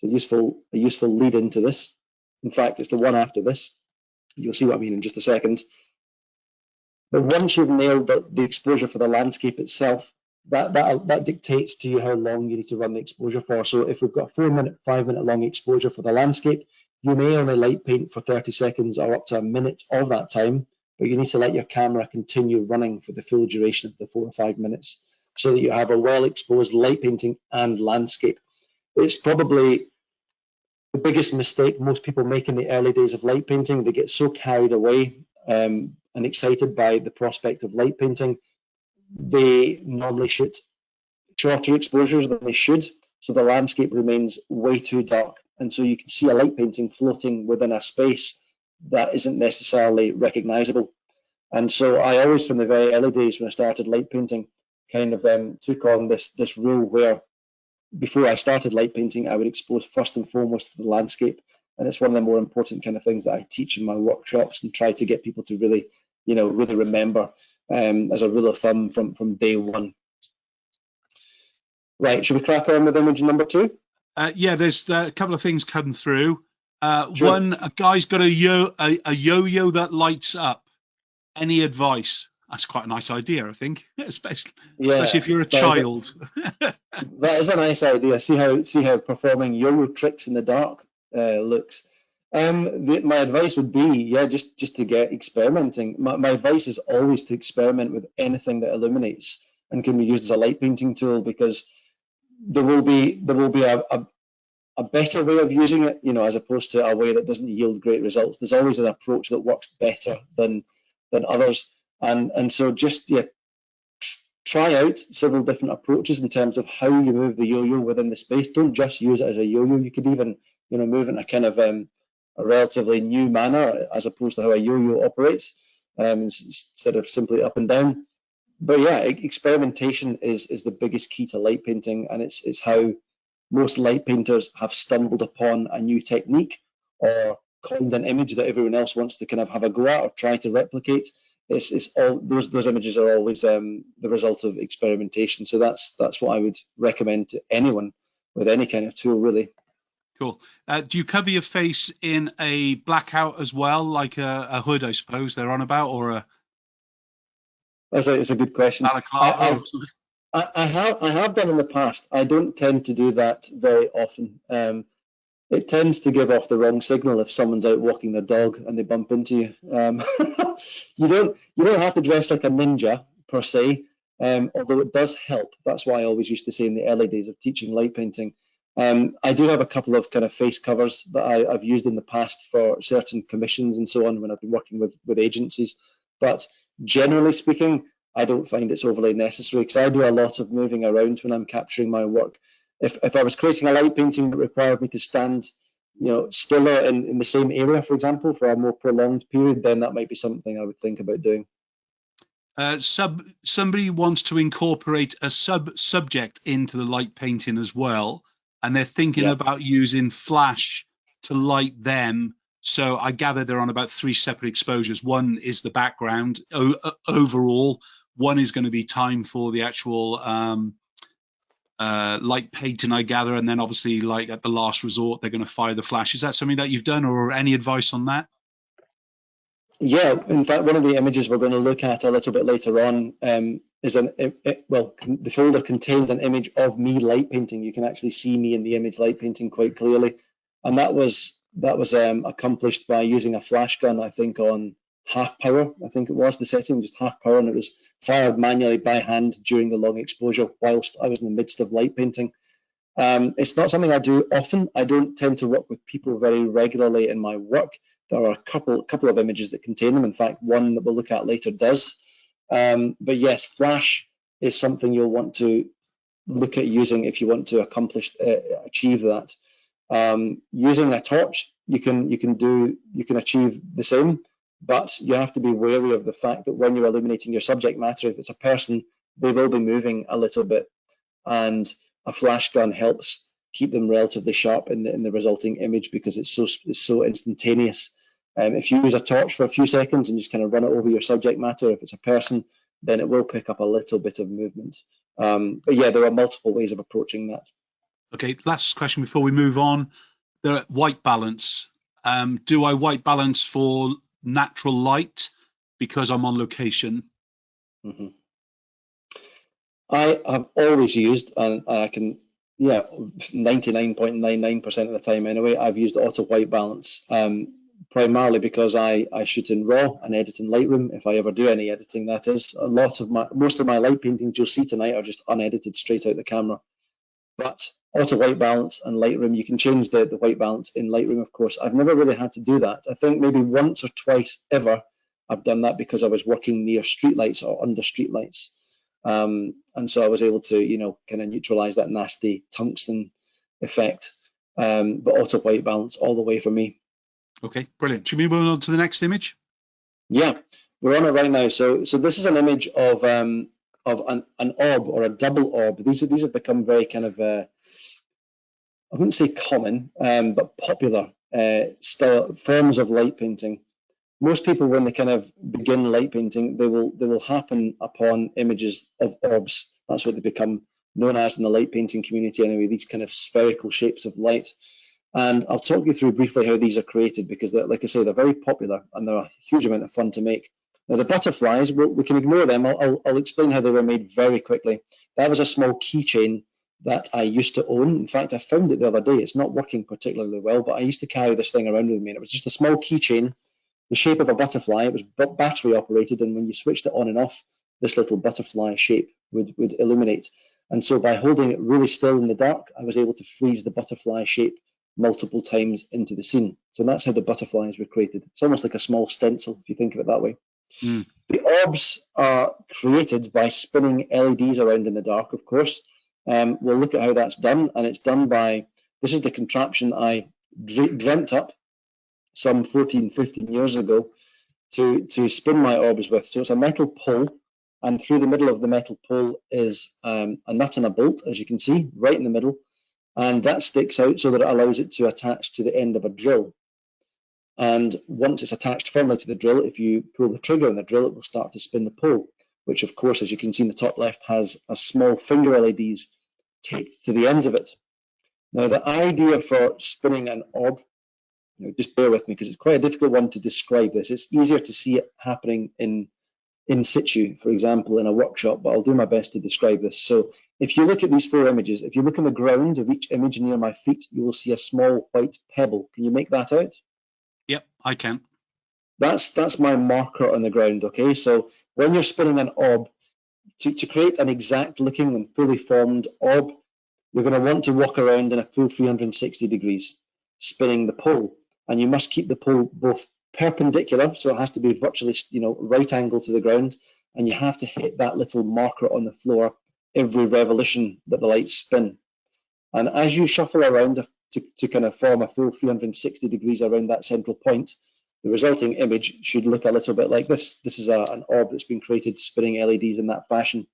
So a useful lead into this. In fact, it's the one after this. You'll see what I mean in just a second. But once you've nailed the exposure for the landscape itself, that dictates to you how long you need to run the exposure for. So if we've got a 4-minute, 5-minute long exposure for the landscape, you may only light paint for 30 seconds or up to a minute of that time, but you need to let your camera continue running for the full duration of the 4 or 5 minutes so that you have a well-exposed light painting and landscape. It's probably the biggest mistake most people make in the early days of light painting. They get so carried away and excited by the prospect of light painting, they normally shoot shorter exposures than they should, so the landscape remains way too dark, and so you can see a light painting floating within a space that isn't necessarily recognizable. And so I always, from the very early days when I started light painting, kind of took on this rule where before I started light painting, I would expose first and foremost to the landscape. And it's one of the more important kind of things that I teach in my workshops and try to get people to really, really remember as a rule of thumb from day one. Right, should we crack on with image number 2? Yeah, there's a couple of things come through. Sure. One, a guy's got a yo-yo that lights up. Any advice? That's quite a nice idea, I think, especially if you're a child. That is a nice idea. See how performing yo-yo tricks in the dark looks. My advice would be, just to get experimenting. My advice is always to experiment with anything that illuminates and can be used as a light painting tool, because there will be a better way of using it, as opposed to a way that doesn't yield great results. There's always an approach that works better than others, and so just try out several different approaches in terms of how you move the yo-yo within the space. Don't just use it as a yo-yo. You could even move it in a kind of a relatively new manner as opposed to how a yo-yo operates, instead of simply up and down. But yeah, experimentation is the biggest key to light painting, and it's how most light painters have stumbled upon a new technique or coined an image that everyone else wants to kind of have a go at or try to replicate. It's all those images are always the result of experimentation. So that's what I would recommend to anyone with any kind of tool, really. Cool. Do you cover your face in a blackout as well, like a hood, I suppose they're on about, or a? It's a good question. I have done in the past. I don't tend to do that very often. It tends to give off the wrong signal if someone's out walking their dog and they bump into you. You don't have to dress like a ninja per se, although it does help. That's why I always used to say in the early days of teaching light painting. I do have a couple of kind of face covers that I've used in the past for certain commissions and so on when I've been working with agencies. But generally speaking, I don't find it's overly necessary, because I do a lot of moving around when I'm capturing my work. If I was creating a light painting that required me to stand, stiller in the same area, for example, for a more prolonged period, then that might be something I would think about doing. Somebody wants to incorporate a subject into the light painting as well, and they're thinking about using flash to light them. So I gather they're on about 3 separate exposures. One is the background overall. One is going to be time for the actual light painting, I gather, and then obviously, like at the last resort, they're going to fire the flash. Is that something that you've done, or any advice on that? Yeah, in fact, one of the images we're going to look at a little bit later on is the folder contains an image of me light painting. You can actually see me in the image light painting quite clearly, and that was accomplished by using a flash gun, I think on half power. I think it was the setting, just half power, and it was fired manually by hand during the long exposure whilst I was in the midst of light painting. It's not something I do often. I don't tend to work with people very regularly in my work. There are a couple of images that contain them. In fact, one that we'll look at later does. But yes, flash is something you'll want to look at using if you want to achieve that. Using a torch, you can achieve the same, but you have to be wary of the fact that when you're illuminating your subject matter, if it's a person, they will be moving a little bit, and a flash gun helps keep them relatively sharp in the resulting image, because it's so instantaneous. If you use a torch for a few seconds and just kind of run it over your subject matter, if it's a person, then it will pick up a little bit of movement. But yeah, there are multiple ways of approaching that. Okay, last question before we move on. The white balance. Do I white balance for natural light because I'm on location? Hmm. I have always used, and I can, yeah, 99.99% of the time anyway, I've used auto white balance, primarily because I shoot in RAW and edit in Lightroom, if I ever do any editing, that is. Most of my light paintings you'll see tonight are just unedited straight out the camera. But auto white balance and Lightroom, you can change the white balance in Lightroom, of course. I've never really had to do that. I think maybe once or twice ever I've done that because I was working near streetlights or under streetlights. And so I was able to, kind of neutralize that nasty tungsten effect. But auto white balance all the way for me. Okay, brilliant. Should we move on to the next image? Yeah, we're on it right now. So this is an image of an orb or a double orb. These have become very kind of I wouldn't say common, but popular forms of light painting. Most people, when they kind of begin light painting, they will happen upon images of orbs. That's what they become known as in the light painting community anyway, these kind of spherical shapes of light. And I'll talk you through briefly how these are created because, like I say, they're very popular and they're a huge amount of fun to make. Now, the butterflies, we can ignore them. I'll explain how they were made very quickly. That was a small keychain that I used to own. In fact, I found it the other day. It's not working particularly well, but I used to carry this thing around with me. And it was just a small keychain, the shape of a butterfly. It was battery operated, and when you switched it on and off, this little butterfly shape would illuminate. And so by holding it really still in the dark, I was able to freeze the butterfly shape multiple times into the scene. So that's how the butterflies were created. It's almost like a small stencil, if you think of it that way. Mm. The orbs are created by spinning LEDs around in the dark, of course. We'll look at how that's done, and it's done by, this is the contraption I dreamt up some 14, 15 years ago to spin my orbs with. So it's a metal pole, and through the middle of the metal pole is a nut and a bolt, as you can see, right in the middle, and that sticks out so that it allows it to attach to the end of a drill. And once it's attached firmly to the drill, if you pull the trigger on the drill, it will start to spin the pole, which of course, as you can see in the top left, has a small finger LEDs taped to the ends of it. Now, the idea for spinning an orb, just bear with me because it's quite a difficult one to describe this. It's easier to see it happening in situ, for example, in a workshop, but I'll do my best to describe this. So if you look at these 4 images, if you look on the ground of each image near my feet, you will see a small white pebble. Can you make that out? Yep, I can. That's my marker on the ground, okay? So when you're spinning an orb, to create an exact looking and fully formed orb, you're going to want to walk around in a full 360 degrees, spinning the pole. And you must keep the pole both perpendicular, so it has to be virtually, right angle to the ground, and you have to hit that little marker on the floor every revolution that the lights spin. And as you shuffle around to kind of form a full 360 degrees around that central point, the resulting image should look a little bit like this. This is an orb that's been created spinning LEDs in that fashion.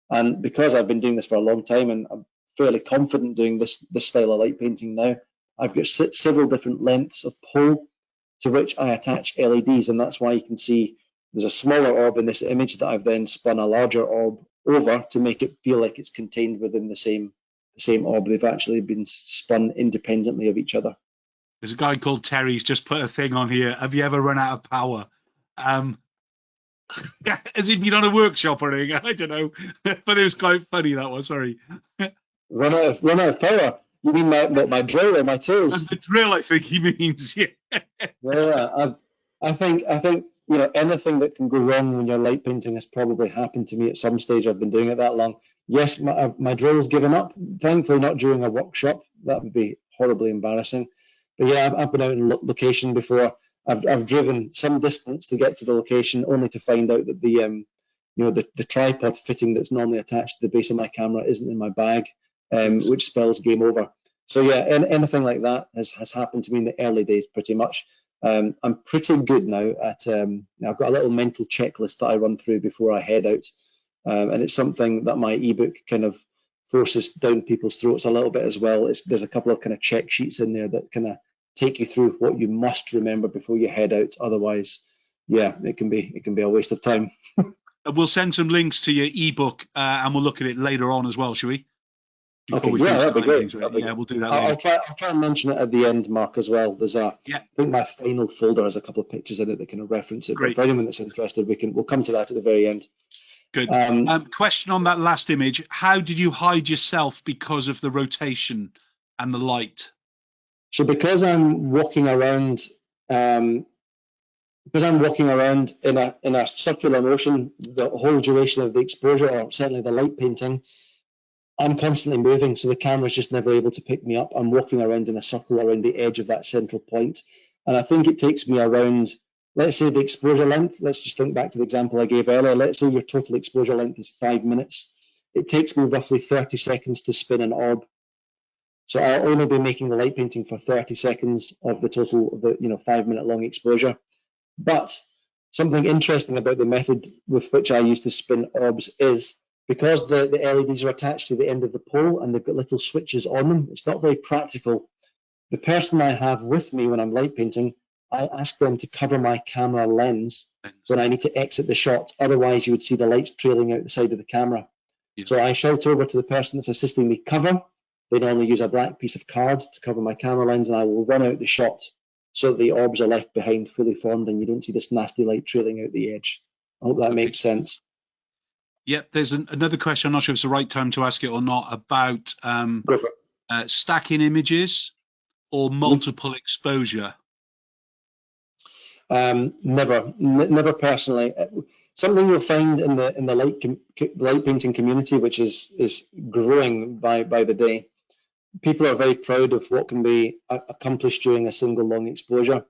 And because I've been doing this for a long time and I'm fairly confident doing this style of light painting now, I've got several different lengths of pole to which I attach LEDs, and that's why you can see there's a smaller orb in this image that I've then spun a larger orb over to make it feel like it's contained within the same orb. They've actually been spun independently of each other. There's a guy called Terry who's just put a thing on here. Have you ever run out of power? Has he been on a workshop or anything? I don't know, but it was quite funny, that was. Sorry. Run out of power. You mean my drill or my tools? And the drill, I think he means. Yeah. Yeah, I think anything that can go wrong when you're light painting has probably happened to me at some stage. I've been doing it that long. Yes, my drill's given up. Thankfully, not during a workshop. That would be horribly embarrassing. But yeah, I've been out in location before. I've driven some distance to get to the location, only to find out that the tripod fitting that's normally attached to the base of my camera isn't in my bag, which spells game over. So yeah, anything like that has happened to me in the early days, pretty much. I'm pretty good now at. I've got a little mental checklist that I run through before I head out, and it's something that my ebook kind of forces down people's throats a little bit as well. There's a couple of kind of check sheets in there that kind of take you through what you must remember before you head out. Otherwise, yeah, it can be a waste of time. We'll send some links to your ebook, and we'll look at it later on as well, shall we? before Okay, we yeah, finish that'd be tying great. things around. Yeah, we'll do that I'll later. try and mention it at the end, Mark, as well. I Yeah, think my final folder has a couple of pictures in it that kind of reference it. But great. for anyone that's interested, we'll come to that at the very end. Good. Question on that last image: how did you hide yourself because of the rotation and the light? So because I'm walking around, in a circular motion, the whole duration of the exposure, or certainly the light painting, I'm constantly moving, so the camera's just never able to pick me up. I'm walking around in a circle around the edge of that central point, and I think it takes me around, let's say the exposure length, let's just think back to the example I gave earlier. Let's say your total exposure length is 5 minutes. It takes me roughly 30 seconds to spin an orb. So I'll only be making the light painting for 30 seconds of the total of the 5 minute long exposure. But something interesting about the method with which I use to spin orbs is, because the LEDs are attached to the end of the pole and they've got little switches on them, it's not very practical. The person I have with me when I'm light painting, I ask them to cover my camera lens when I need to exit the shot. Otherwise, you would see the lights trailing out the side of the camera. Yeah. So I shout over to the person that's assisting me cover. They normally use a black piece of card to cover my camera lens, and I will run out the shot so that the orbs are left behind fully formed and you don't see this nasty light trailing out the edge. I hope that makes sense. Yep, there's another question, I'm not sure if it's the right time to ask it or not, about stacking images or multiple exposure. Never personally. Something you'll find in the light painting community, which is growing by the day. People are very proud of what can be accomplished during a single long exposure.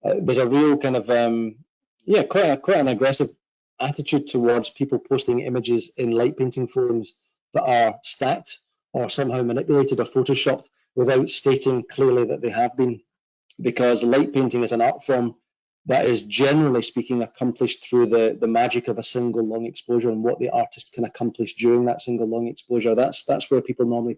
There's a real kind of quite an aggressive attitude towards people posting images in light painting forums that are stacked or somehow manipulated or photoshopped without stating clearly that they have been, because light painting is an art form that is, generally speaking, accomplished through the magic of a single long exposure and what the artist can accomplish during that single long exposure. That's where people normally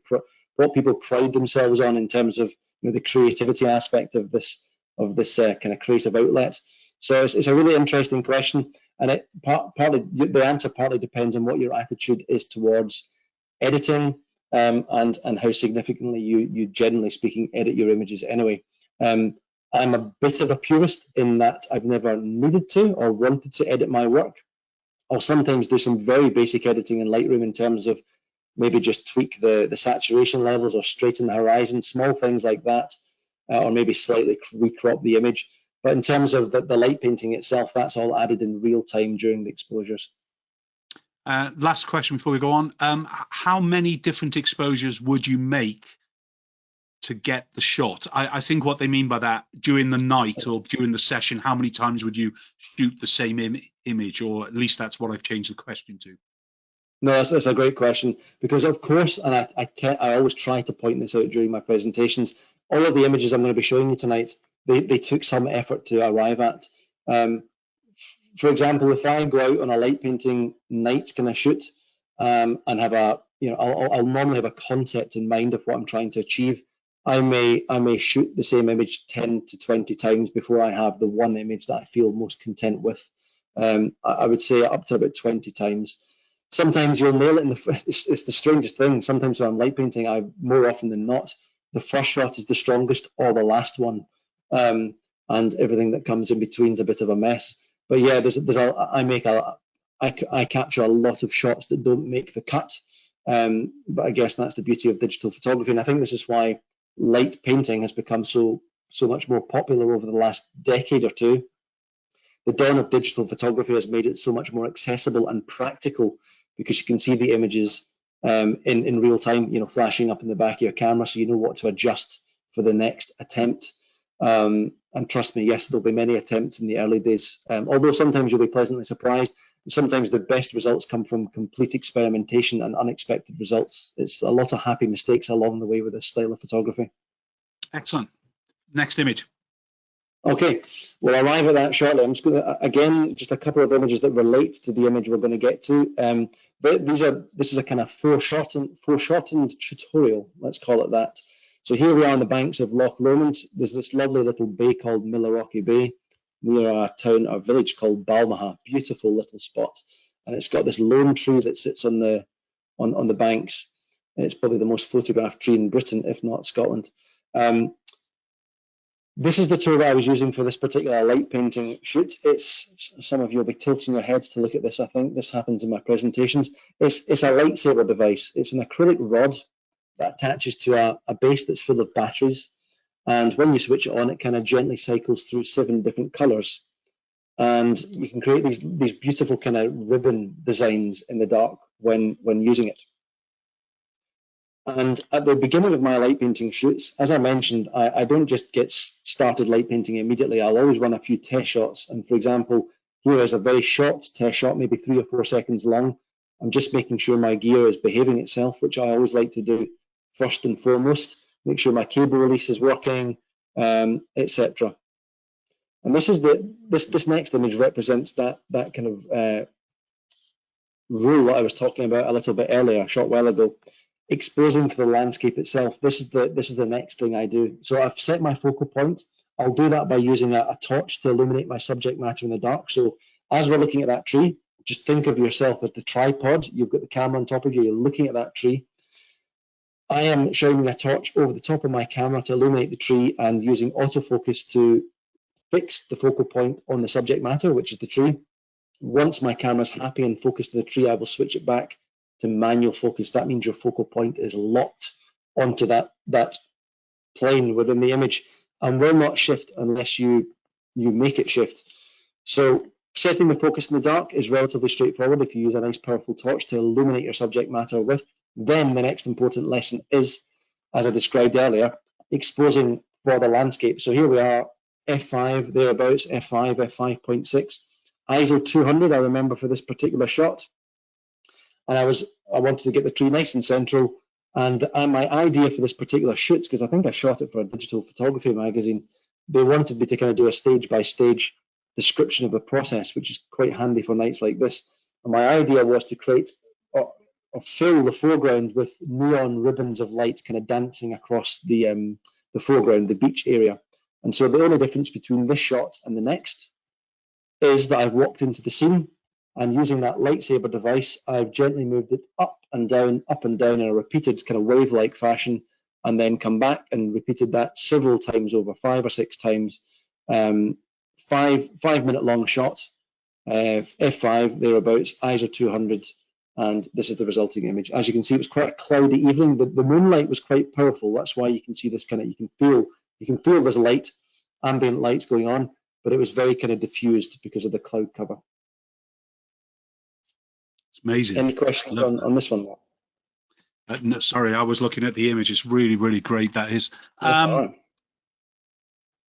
what people pride themselves on in terms of the creativity aspect of this kind of creative outlet. So it's a really interesting question, and partly the answer partly depends on what your attitude is towards editing and how significantly you generally speaking edit your images anyway. I'm a bit of a purist in that I've never needed to or wanted to edit my work. I'll sometimes do some very basic editing in Lightroom in terms of maybe just tweak the saturation levels or straighten the horizon, small things like that, or maybe slightly recrop the image. But in terms of the light painting itself, that's all added in real time during the exposures. Last question before we go on. How many different exposures would you make to get the shot? I think what they mean by that, during the night or during the session, how many times would you shoot the same image? Or at least that's what I've changed the question to. No, that's a great question, because of course, and I always try to point this out during my presentations, all of the images I'm going to be showing you tonight, they took some effort to arrive at. For example, if I go out on a light painting night kind of shoot and have I'll normally have a concept in mind of what I'm trying to achieve. I may shoot the same image 10 to 20 times before I have the one image that I feel most content with. I would say up to about 20 times. Sometimes you'll nail it it's the strangest thing. Sometimes when I'm light painting, more often than not, the first shot is the strongest or the last one, and everything that comes in between is a bit of a mess. But yeah, I capture a lot of shots that don't make the cut. But I guess that's the beauty of digital photography, and I think this is why light painting has become so much more popular over the last decade or two. The dawn of digital photography has made it so much more accessible and practical, because you can see the images in real time, flashing up in the back of your camera, so you know what to adjust for the next attempt. And trust me, yes, there'll be many attempts in the early days, although sometimes you'll be pleasantly surprised. Sometimes the best results come from complete experimentation and unexpected results. It's a lot of happy mistakes along the way with this style of photography. Excellent. Next image. Okay, we'll arrive at that shortly. I'm just going to, again, just a couple of images that relate to the image we're going to get to. This is a kind of foreshortened tutorial, let's call it that. So here we are on the banks of Loch Lomond. There's this lovely little bay called Millerrocky Bay near a village called Balmaha. Beautiful little spot, and it's got this lone tree that sits on the banks. It's probably the most photographed tree in Britain, if not Scotland. This is the tool that I was using for this particular light painting shoot. Some of you will be tilting your heads to look at this. I think this happens in my presentations. It's a lightsaber device. It's an acrylic rod that attaches to a base that's full of batteries. And when you switch it on, it kind of gently cycles through 7 different colors. And you can create these beautiful kind of ribbon designs in the dark when using it. And at the beginning of my light painting shoots, as I mentioned, I don't just get started light painting immediately. I'll always run a few test shots. And for example, here is a very short test shot, maybe 3 or 4 seconds long. I'm just making sure my gear is behaving itself, which I always like to do first and foremost. Make sure my cable release is working, etc. And this is this next image represents that kind of rule that I was talking about a little bit earlier, a short while ago. Exposing for the landscape itself. This is the next thing I do. So I've set my focal point. I'll do that by using a torch to illuminate my subject matter in the dark. So as we're looking at that tree, just think of yourself as the tripod. You've got the camera on top of you. You're looking at that tree. I am shining a torch over the top of my camera to illuminate the tree and using autofocus to fix the focal point on the subject matter, which is the tree. Once my camera's happy and focused to the tree, I will switch it back to manual focus. That means your focal point is locked onto that plane within the image and will not shift unless you make it shift. So setting the focus in the dark is relatively straightforward if you use a nice powerful torch to illuminate your subject matter with. Then the next important lesson is, as I described earlier, exposing for the landscape. So here we are, f5, thereabouts, f5, f5.6, ISO 200, I remember for this particular shot. And I wanted to get the tree nice and central. And my idea for this particular shoot, because I think I shot it for a digital photography magazine, they wanted me to kind of do a stage-by-stage description of the process, which is quite handy for nights like this. And my idea was to create or fill the foreground with neon ribbons of light kind of dancing across the foreground, the beach area. And so the only difference between this shot and the next is that I've walked into the scene, and using that lightsaber device, I've gently moved it up and down in a repeated kind of wave-like fashion, and then come back and repeated that several times over, 5 or 6 times. 5-minute long shot, f5 thereabouts, ISO 200, and this is the resulting image. As you can see, it was quite a cloudy evening. The moonlight was quite powerful. That's why you can see this kind of, you can feel there's light, ambient lights going on, but it was very kind of diffused because of the cloud cover. It's amazing. Any questions on this one? No, sorry, I was looking at the image. It's really, really great. That is.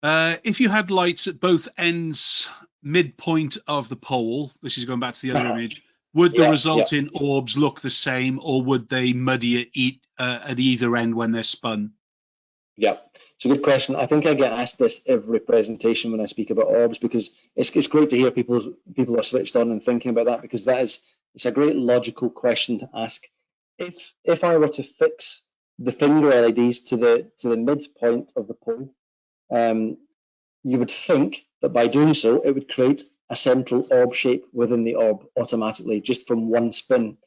If you had lights at both ends, midpoint of the pole, this is going back to the other image, would the resulting orbs look the same, or would they muddy it at either end when they're spun? Yeah, it's a good question. I think I get asked this every presentation when I speak about orbs, because it's great to hear people are switched on and thinking about that, because it's a great logical question to ask. If I were to fix the finger LEDs to the midpoint of the pole, you would think that by doing so it would create a central orb shape within the orb automatically just from one spin.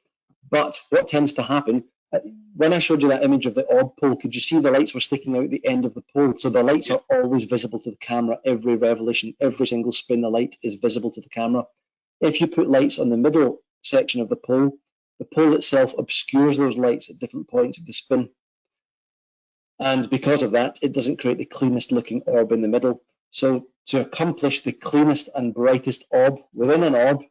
But what tends to happen, when I showed you that image of the orb pole, could you see the lights were sticking out the end of the pole? So the lights are always visible to the camera. Every revolution, every single spin, the light is visible to the camera. If you put lights on the middle section of the pole itself obscures those lights at different points of the spin. And because of that, it doesn't create the cleanest looking orb in the middle. So to accomplish the cleanest and brightest orb within an orb,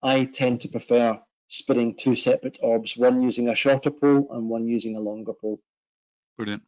I tend to prefer spinning 2 separate orbs, one using a shorter pole and one using a longer pole. Brilliant.